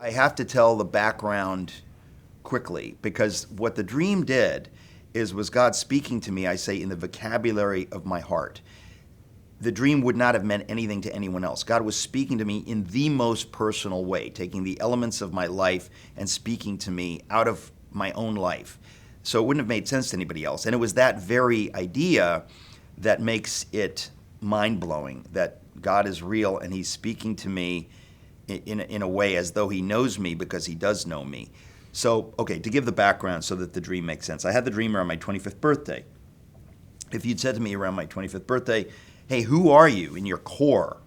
I have to tell the background quickly, because what the dream did was God speaking to me, I say, in the vocabulary of my heart. The dream would not have meant anything to anyone else. God was speaking to me in the most personal way, taking the elements of my life and speaking to me out of my own life. So it wouldn't have made sense to anybody else. And it was that very idea that makes it mind-blowing, that God is real and he's speaking to me in a way as though he knows me, because he does know me. So, okay, to give the background so that the dream makes sense. I had the dream around my 25th birthday. If you'd said to me around my 25th birthday, hey, who are you in your core?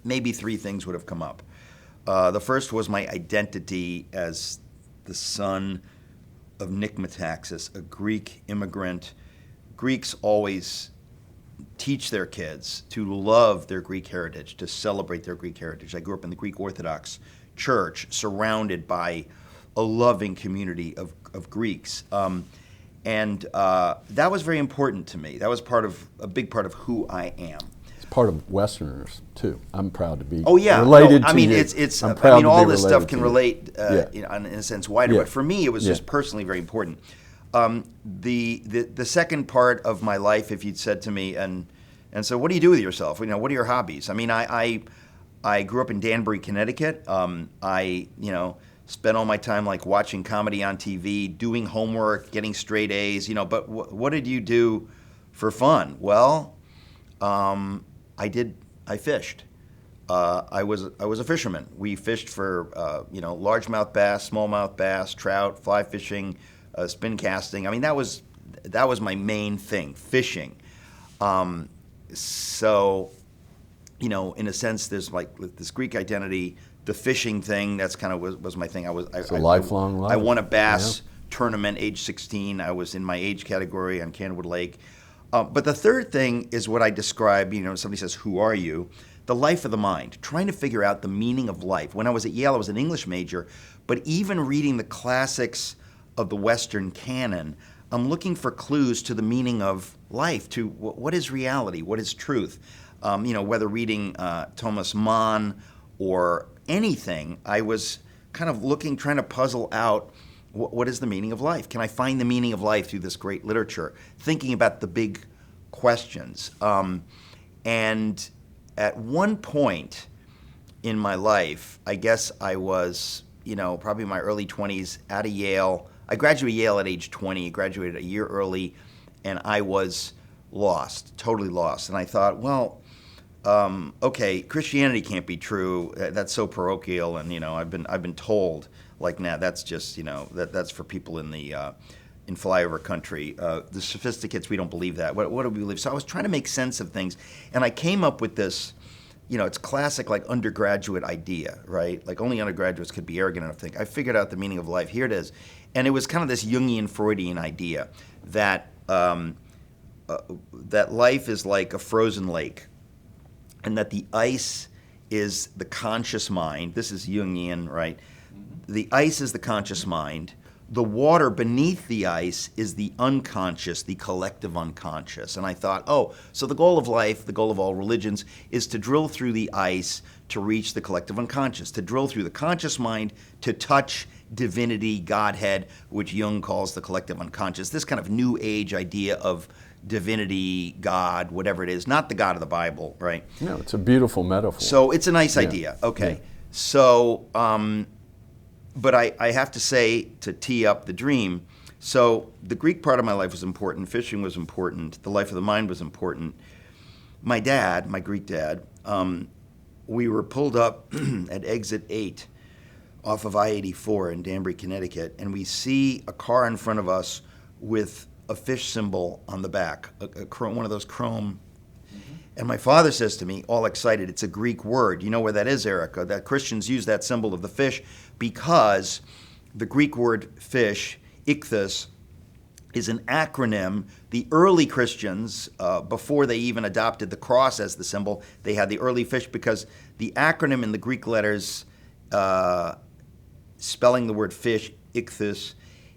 Maybe three things would have come up. The first was my identity as the son of Nick Metaxas, a Greek immigrant. Greeks always teach their kids to love their Greek heritage, to celebrate their Greek heritage. I grew up in the Greek Orthodox Church, surrounded by a loving community of Greeks. And that was very important to me. That was a big part of who I am. It's part of Westerners too. I'm proud to be related to I mean, you. it's. I mean, all this stuff can relate, in a sense, wider. Yeah. But for me, it was just personally very important. The second part of my life, if you'd said to me, and so, what do you do with yourself? What are your hobbies? I mean, I grew up in Danbury, Connecticut. I spent all my time like watching comedy on TV, doing homework, getting straight A's. But what did you do for fun? Well, I fished. I was a fisherman. We fished for largemouth bass, smallmouth bass, trout, fly fishing, spin casting. I mean, that was my main thing, fishing. So, in a sense, there's like this Greek identity. The fishing thing, that's kind of was my thing. It's a lifelong life. I won a bass tournament age 16. I was in my age category on Candlewood Lake. But the third thing is what I describe, somebody says, who are you? The life of the mind, trying to figure out the meaning of life. When I was at Yale, I was an English major, but even reading the classics of the Western canon, I'm looking for clues to the meaning of life, to what is reality, what is truth. Whether reading Thomas Mann or anything, I was kind of trying to puzzle out what is the meaning of life. Can I find the meaning of life through this great literature? Thinking about the big questions. And at one point in my life, I guess I was, probably in my early 20s, out of Yale. I graduated Yale at age 20, graduated a year early, and I was lost, totally lost. And I thought, well, okay, Christianity can't be true. That's so parochial, and I've been told, like, nah, that's just that's for people in the in flyover country. The sophisticates, we don't believe that. What do we believe? So I was trying to make sense of things, and I came up with this. It's classic, like, undergraduate idea, right? Like, only undergraduates could be arrogant enough to think, I figured out the meaning of life. Here it is. And it was kind of this Jungian Freudian idea that that life is like a frozen lake, and that the ice is the conscious mind. This is Jungian, right? The ice is the conscious mind. The water beneath the ice is the unconscious, the collective unconscious. And I thought, so the goal of life, the goal of all religions, is to drill through the ice to reach the collective unconscious, to drill through the conscious mind, to touch divinity, Godhead, which Jung calls the collective unconscious. This kind of new age idea of divinity, God, whatever it is, not the God of the Bible, right? No, it's a beautiful metaphor. So it's a nice idea. Okay. Yeah. So, but I have to say, to tee up the dream, so the Greek part of my life was important, fishing was important, the life of the mind was important. My dad, my Greek dad, we were pulled up at exit 8 off of I-84 in Danbury, Connecticut, and we see a car in front of us with a fish symbol on the back, one of those chrome. And my father says to me, all excited, it's a Greek word. You know where that is, Erica? That Christians use that symbol of the fish because the Greek word fish, ichthys, is an acronym. The early Christians, before they even adopted the cross as the symbol, they had the early fish because the acronym in the Greek letters spelling the word fish, ichthys,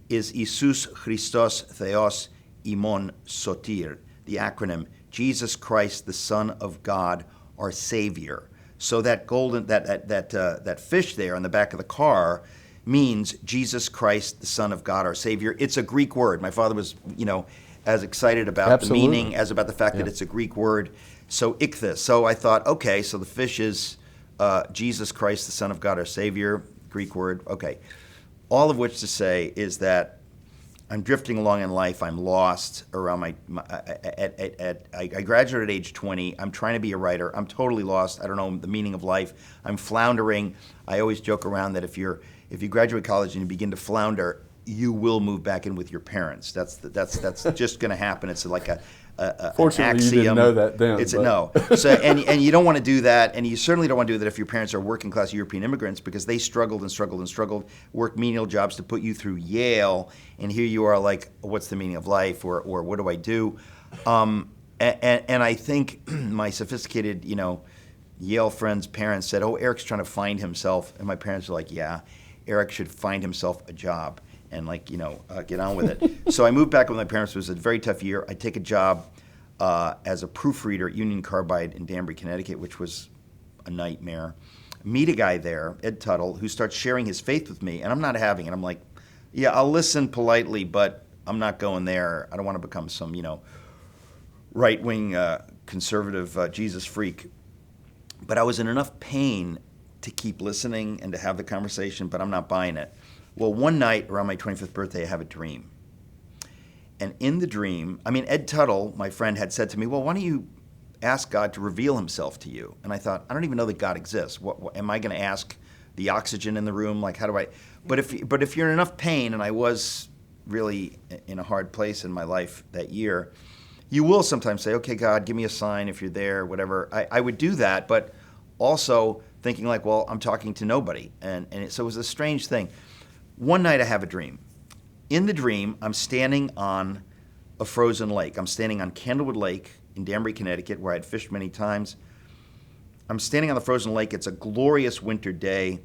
is Isus Christos Theos Imon Sotir, the acronym, Jesus Christ, the Son of God, our Savior. So that that fish there on the back of the car means Jesus Christ, the Son of God, our Savior. It's a Greek word. My father was, as excited about Absolutely. the meaning as about the fact that it's a Greek word. So ichthys. So I thought, okay, so the fish is Jesus Christ, the Son of God, our Savior, Greek word. Okay. All of which to say is that I'm drifting along in life. I'm lost around I graduated at age 20. I'm trying to be a writer. I'm totally lost. I don't know the meaning of life. I'm floundering. I always joke around that if you graduate college and you begin to flounder, you will move back in with your parents. That's just going to happen. It's like Fortunately, an axiom. you didn't know that then. It's a no. So and you don't want to do that, and you certainly don't want to do that if your parents are working class European immigrants, because they struggled and struggled and struggled, worked menial jobs to put you through Yale, and here you are like, what's the meaning of life, or what do I do? And I think my sophisticated, Yale friends' parents said, "Oh, Eric's trying to find himself," and my parents were like, "Yeah, Eric should find himself a job." And get on with it. So I moved back with my parents. It was a very tough year. I take a job as a proofreader at Union Carbide in Danbury, Connecticut, which was a nightmare. Meet a guy there, Ed Tuttle, who starts sharing his faith with me, and I'm not having it. I'm like, yeah, I'll listen politely, but I'm not going there. I don't want to become some, right-wing conservative Jesus freak. But I was in enough pain to keep listening and to have the conversation, but I'm not buying it. Well, one night around my 25th birthday, I have a dream. And in the dream, Ed Tuttle, my friend, had said to me, well, why don't you ask God to reveal himself to you? And I thought, I don't even know that God exists. What am I going to ask the oxygen in the room? Like, how do I? But if you're in enough pain, and I was really in a hard place in my life that year, you will sometimes say, okay, God, give me a sign if you're there, whatever. I would do that, but also thinking like, well, I'm talking to nobody. So it was a strange thing. One night I have a dream. In the dream, I'm standing on a frozen lake. I'm standing on Candlewood Lake in Danbury, Connecticut, where I'd fished many times. I'm standing on the frozen lake. It's a glorious winter day.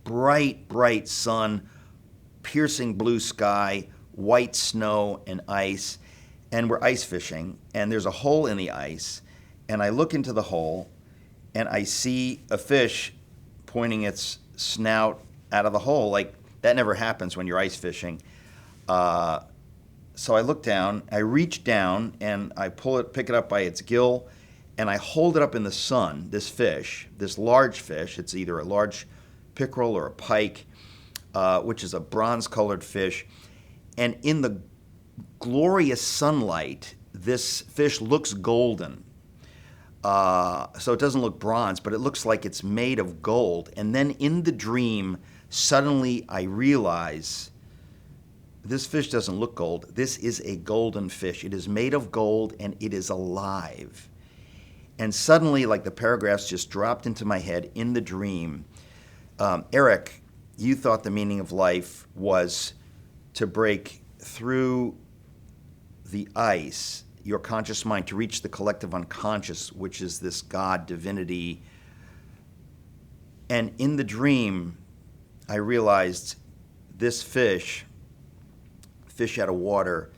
Bright, bright sun, piercing blue sky, white snow and ice. And we're ice fishing. And there's a hole in the ice. And I look into the hole, and I see a fish pointing its snout out of the hole. Like, that never happens when you're ice fishing. So I look down, I reach down, and I pick it up by its gill, and I hold it up in the sun, this fish, this large fish. It's either a large pickerel or a pike, which is a bronze-colored fish. And in the glorious sunlight, this fish looks golden. So it doesn't look bronze, but it looks like it's made of gold. And then in the dream, suddenly I realize this fish doesn't look gold. This is a golden fish. It is made of gold, and it is alive. And suddenly, like, the paragraphs just dropped into my head in the dream. Eric, you thought the meaning of life was to break through the ice, your conscious mind, to reach the collective unconscious, which is this God, divinity. And in the dream, I realized this fish out of water,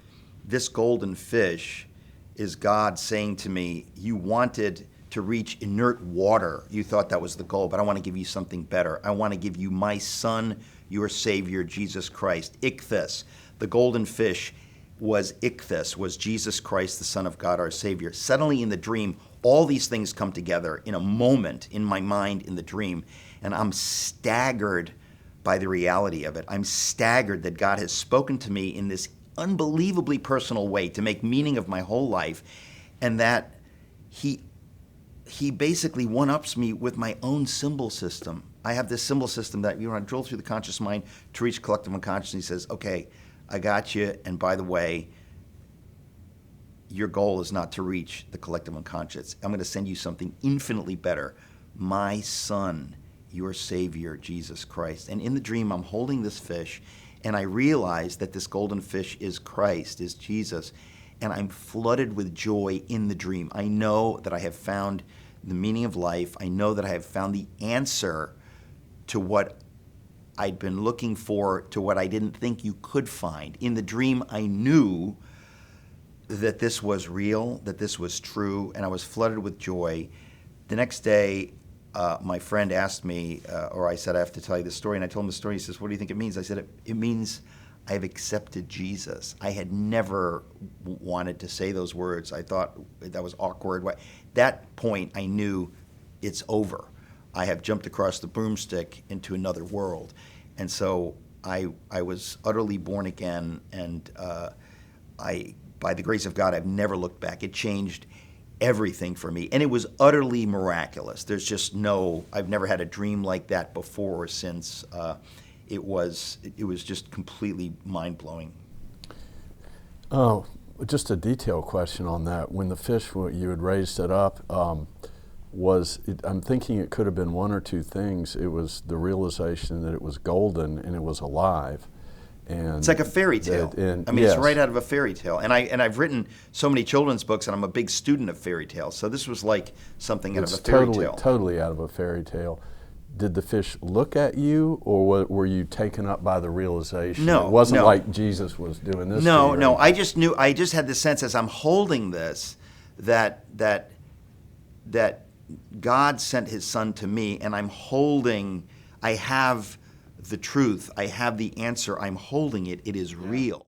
this golden fish is God saying to me, you wanted to reach inert water. You thought that was the goal, but I want to give you something better. I want to give you my Son, your Savior, Jesus Christ. Ichthys, the golden fish, was ichthys, was Jesus Christ, the Son of God, our Savior. Suddenly in the dream, all these things come together in a moment in my mind in the dream, and I'm staggered by the reality of it. I'm staggered that God has spoken to me in this unbelievably personal way to make meaning of my whole life, and that he basically one-ups me with my own symbol system. I have this symbol system that I drill through the conscious mind to reach collective unconscious. He says, okay, I got you, and by the way, your goal is not to reach the collective unconscious. I'm going to send you something infinitely better. My Son, your Savior, Jesus Christ. And in the dream, I'm holding this fish, and I realize that this golden fish is Christ, is Jesus, and I'm flooded with joy in the dream. I know that I have found the meaning of life. I know that I have found the answer to what I'd been looking for, to what I didn't think you could find. In the dream, I knew that this was real, that this was true, and I was flooded with joy. The next day, my friend asked me, or I said, I have to tell you this story, and I told him the story. He says, what do you think it means? I said, it means I've accepted Jesus. I had never wanted to say those words. I thought that was awkward. At that point, I knew it's over. I have jumped across the broomstick into another world. And so I was utterly born again, and by the grace of God, I've never looked back. It changed everything for me, and it was utterly miraculous. There's just I've never had a dream like that before or since. It was just completely mind-blowing. Oh, just a detailed question on that. When the fish, you had raised it up, I'm thinking it could have been one or two things. It was the realization that it was golden and it was alive. And it's like a fairy tale. It's right out of a fairy tale. And I've written so many children's books, and I'm a big student of fairy tales. So this was like something out of a fairy tale. Totally out of a fairy tale. Did the fish look at you, or were you taken up by the realization? No, it wasn't like Jesus was doing this. No. I just had the sense as I'm holding this that God sent His Son to me, and I have the truth. I have the answer. I'm holding it. It is real.